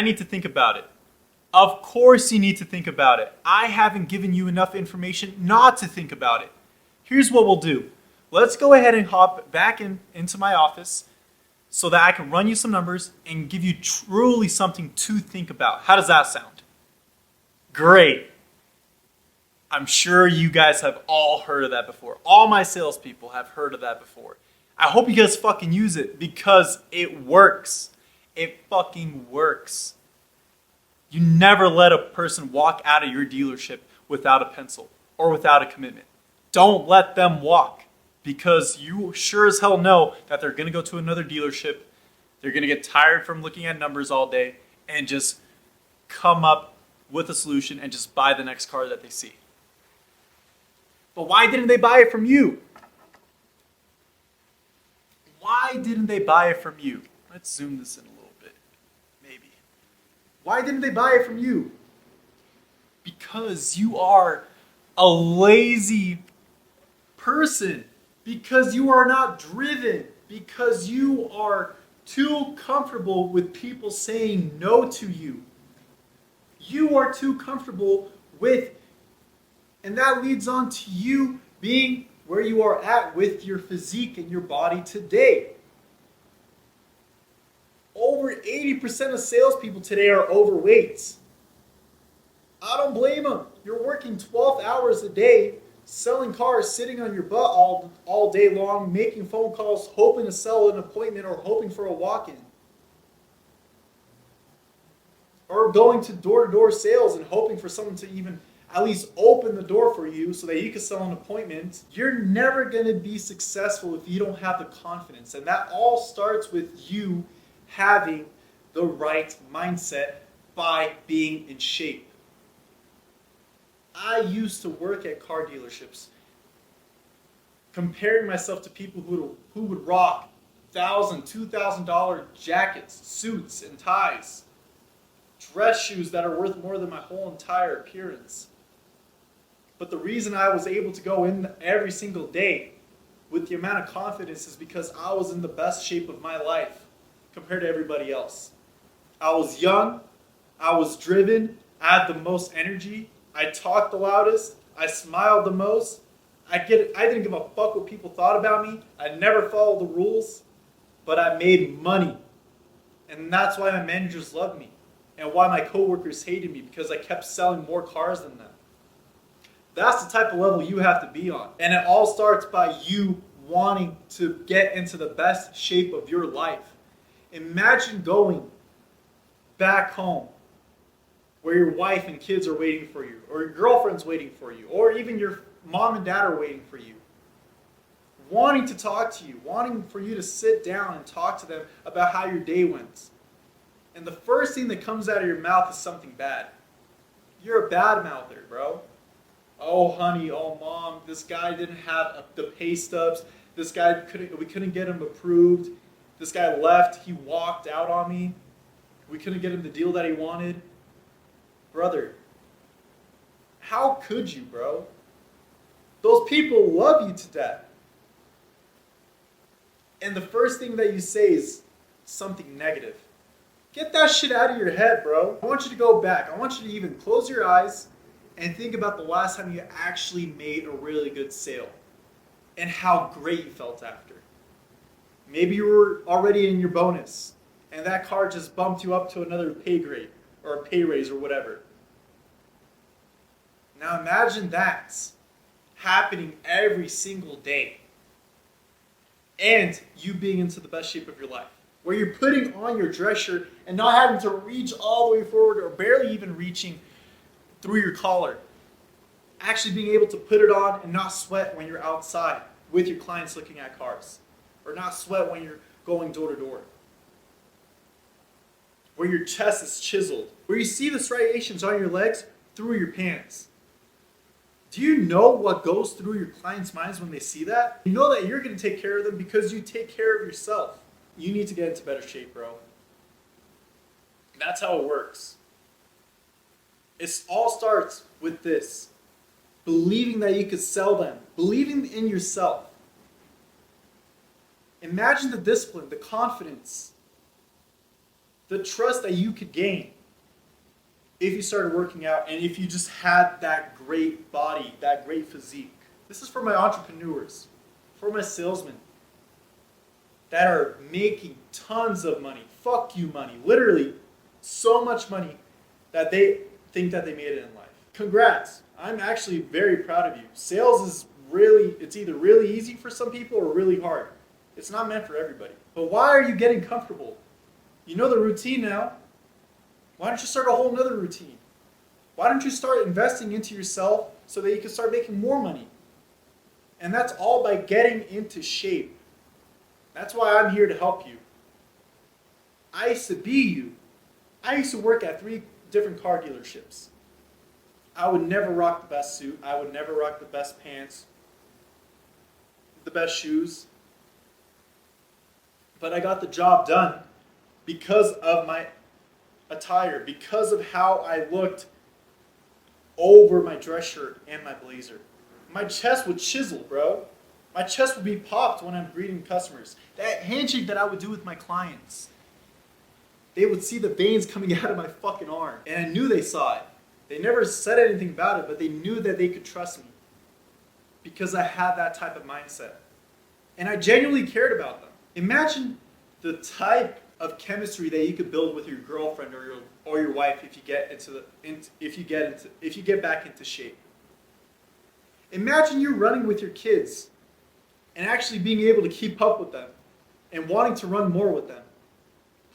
I need to think about it. Of course you need to think about it. I haven't given you enough information not to think about it. Here's what we'll do. Let's go ahead and hop back into my office so that I can run you some numbers and give you truly something to think about. How does that sound? Great. I'm sure you guys have all heard of that before. All my salespeople have heard of that before. I hope you guys fucking use it because it works. It fucking works. You never let a person walk out of your dealership without a pencil or without a commitment. Don't let them walk because you sure as hell know that they're going to go to another dealership. They're going to get tired from looking at numbers all day and just come up with a solution and just buy the next car that they see. But why didn't they buy it from you? Why didn't they buy it from you? Let's zoom this in a little bit, maybe. Why didn't they buy it from you? Because you are a lazy person. Because you are not driven. Because you are too comfortable with people saying no to you. You are too comfortable with, and that leads on to you being where you are at with your physique and your body today. Over 80% of salespeople today are overweight. I don't blame them. You're working 12 hours a day, selling cars, sitting on your butt all day long, making phone calls, hoping to sell an appointment or hoping for a walk-in. Or going to door-to-door sales and hoping for someone to even at least open the door for you so that you can sell an appointment. You're never going to be successful if you don't have the confidence. And that all starts with you having the right mindset by being in shape. I used to work at car dealerships, comparing myself to people who would rock $1,000, $2,000 jackets, suits, and ties, dress shoes that are worth more than my whole entire appearance. But the reason I was able to go in every single day with the amount of confidence is because I was in the best shape of my life compared to everybody else. I was young, I was driven, I had the most energy, I talked the loudest, I smiled the most. I didn't give a fuck what people thought about me. I never followed the rules, but I made money. And that's why my managers loved me and why my coworkers hated me, because I kept selling more cars than them. That's the type of level you have to be on. And it all starts by you wanting to get into the best shape of your life. Imagine going back home where your wife and kids are waiting for you, or your girlfriend's waiting for you, or even your mom and dad are waiting for you, wanting to talk to you, wanting for you to sit down and talk to them about how your day went. And the first thing that comes out of your mouth is something bad. You're a bad mouther, bro. Oh, honey, oh, mom, this guy didn't have the pay stubs. This guy, we couldn't get him approved. This guy left. He walked out on me. We couldn't get him the deal that he wanted. Brother, how could you, bro? Those people love you to death. And the first thing that you say is something negative. Get that shit out of your head, bro. I want you to go back. I want you to even close your eyes and think about the last time you actually made a really good sale and how great you felt after. Maybe you were already in your bonus and that car just bumped you up to another pay grade or a pay raise or whatever. Now imagine that happening every single day and you being into the best shape of your life, where you're putting on your dress shirt and not having to reach all the way forward or barely even reaching through your collar. Actually being able to put it on and not sweat when you're outside with your clients looking at cars, or not sweat when you're going door to door. Where your chest is chiseled, where you see the striations on your legs through your pants. Do you know what goes through your clients' minds when they see that? You know that you're going to take care of them because you take care of yourself. You need to get into better shape, bro. That's how it works. It all starts with this. Believing that you could sell them. Believing in yourself. Imagine the discipline, the confidence The trust that you could gain if you started working out and if you just had that great body, that great physique. This is for my entrepreneurs, for my salesmen that are making tons of money. Fuck you money. Literally so much money that they think that they made it in life. Congrats. I'm actually very proud of you. Sales is really, it's either really easy for some people or really hard. It's not meant for everybody. But why are you getting comfortable? You know the routine now. Why don't you start a whole nother routine? Why don't you start investing into yourself so that you can start making more money? And that's all by getting into shape. That's why I'm here to help you. I used to be you. I used to work at 3 different car dealerships. I would never rock the best suit. I would never rock the best pants, the best shoes. But I got the job done because of my attire, because of how I looked over my dress shirt and my blazer. My chest would chisel, bro. My chest would be popped when I'm greeting customers. That handshake that I would do with my clients, they would see the veins coming out of my fucking arm. And I knew they saw it. They never said anything about it, but they knew that they could trust me because I had that type of mindset. And I genuinely cared about them. Imagine the type of chemistry that you could build with your girlfriend or your wife if you get back into shape. Imagine you're running with your kids and actually being able to keep up with them and wanting to run more with them,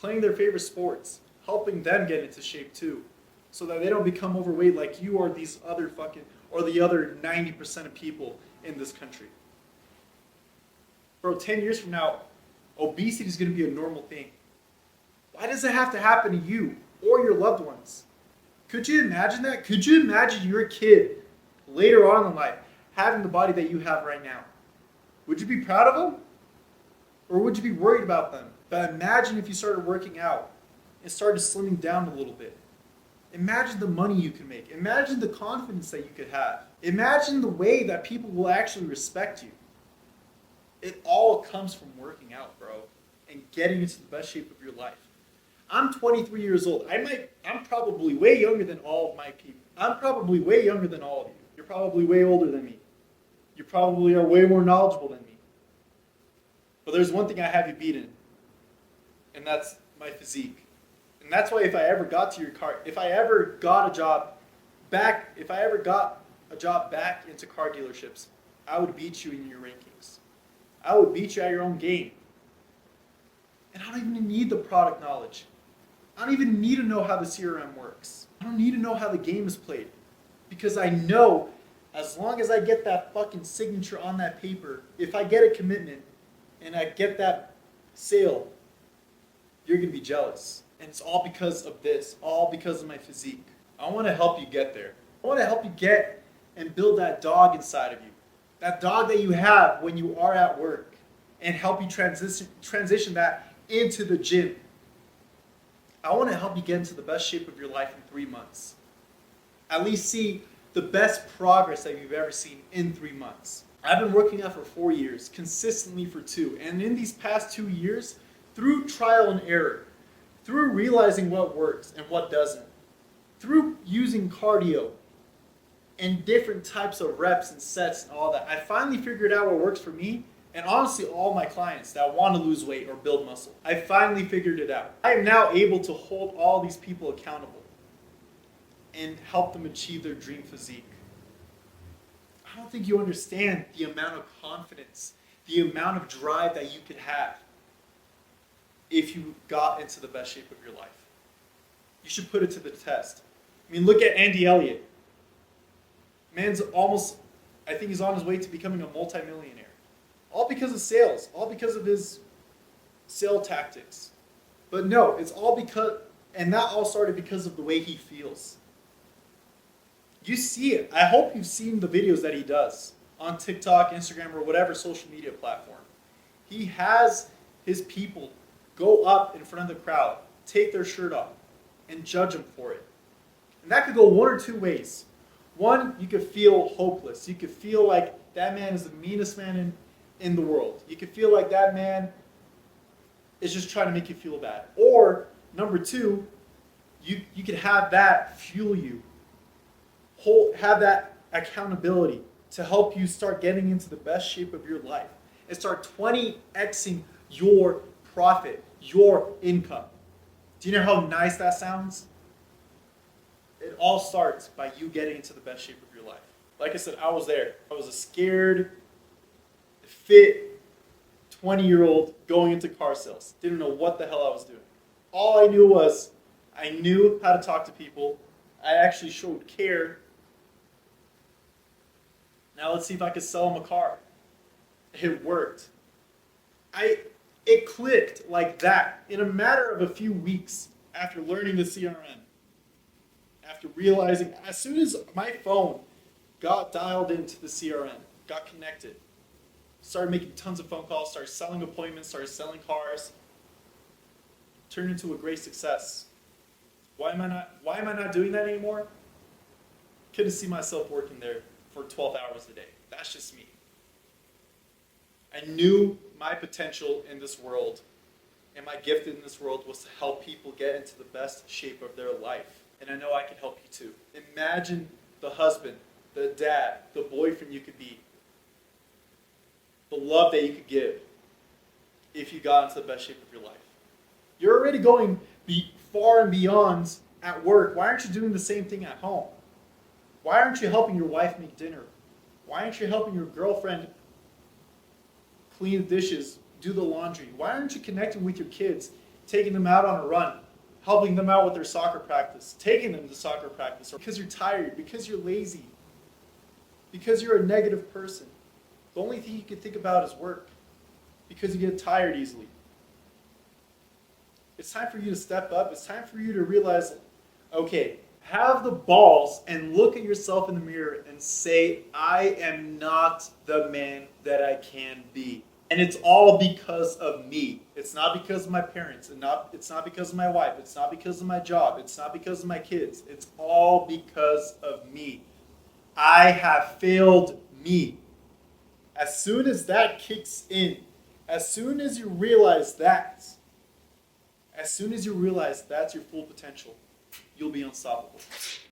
playing their favorite sports, helping them get into shape too, so that they don't become overweight like you or the other 90% of people in this country. Bro, 10 years from now, obesity is going to be a normal thing. Why does it have to happen to you or your loved ones? Could you imagine that? Could you imagine your kid later on in life having the body that you have right now? Would you be proud of them? Or would you be worried about them? But imagine if you started working out and started slimming down a little bit. Imagine the money you can make. Imagine the confidence that you could have. Imagine the way that people will actually respect you. It all comes from working out, bro, and getting into the best shape of your life. I'm 23 years old. I'm probably way younger than all of my people. I'm probably way younger than all of you. You're probably way older than me. You probably are way more knowledgeable than me. But there's one thing I have you beat in, and that's my physique. And that's why if I ever got a job back into car dealerships, I would beat you in your rankings. I would beat you at your own game. And I don't even need the product knowledge. I don't even need to know how the CRM works. I don't need to know how the game is played. Because I know as long as I get that fucking signature on that paper, if I get a commitment and I get that sale, you're going to be jealous. And it's all because of this, all because of my physique. I want to help you get there. I want to help you get and build that dog inside of you. That dog that you have when you are at work, and help you transition that into the gym. I want to help you get into the best shape of your life in 3 months. At least see the best progress that you've ever seen in 3 months. I've been working out for 4 years, consistently for 2. And in these past 2 years, through trial and error, through realizing what works and what doesn't, through using cardio and different types of reps and sets and all that, I finally figured out what works for me and honestly all my clients that want to lose weight or build muscle. I finally figured it out. I am now able to hold all these people accountable and help them achieve their dream physique. I don't think you understand the amount of confidence, the amount of drive that you could have if you got into the best shape of your life. You should put it to the test. I mean, look at Andy Elliott. Man's I think he's on his way to becoming a multimillionaire. All because of sales, all because of his sale tactics. But no, it's all and that all started because of the way he feels. You see it. I hope you've seen the videos that he does on TikTok, Instagram, or whatever social media platform. He has his people go up in front of the crowd, take their shirt off, and judge him for it. And that could go one or two ways. One, you could feel hopeless. You could feel like that man is the meanest man in the world. You could feel like that man is just trying to make you feel bad. Or Number two, you can have that fuel you. Have that accountability to help you start getting into the best shape of your life and start 20xing your profit, your income. Do you know how nice that sounds? It all starts by you getting into the best shape of your life. Like I said, I was there. I was a scared, fit 20-year-old going into car sales. Didn't know what the hell I was doing. All I knew was I knew how to talk to people. I actually showed care. Now let's see if I could sell them a car. It worked. It clicked like that in a matter of a few weeks after learning the CRM. After realizing, as soon as my phone got dialed into the CRM, got connected, started making tons of phone calls, started selling appointments, started selling cars, turned into a great success. Why am I not doing that anymore? Couldn't see myself working there for 12 hours a day. That's just me. I knew my potential in this world and my gift in this world was to help people get into the best shape of their life. And I know I can help you too. Imagine the husband, the dad, the boyfriend you could be, the love that you could give if you got into the best shape of your life. You're already going far and beyond at work. Why aren't you doing the same thing at home? Why aren't you helping your wife make dinner? Why aren't you helping your girlfriend clean the dishes, do the laundry? Why aren't you connecting with your kids, taking them out on a run, helping them out with their soccer practice, taking them to soccer practice? Or because you're tired, because you're lazy, because you're a negative person. The only thing you can think about is work, because you get tired easily. It's time for you to step up. It's time for you to realize, okay, have the balls and look at yourself in the mirror and say, I am not the man that I can be. And it's all because of me. It's not because of my parents. It's not because of my wife. It's not because of my job. It's not because of my kids. It's all because of me. I have failed me. As soon as that kicks in, as soon as you realize that's your full potential, you'll be unstoppable.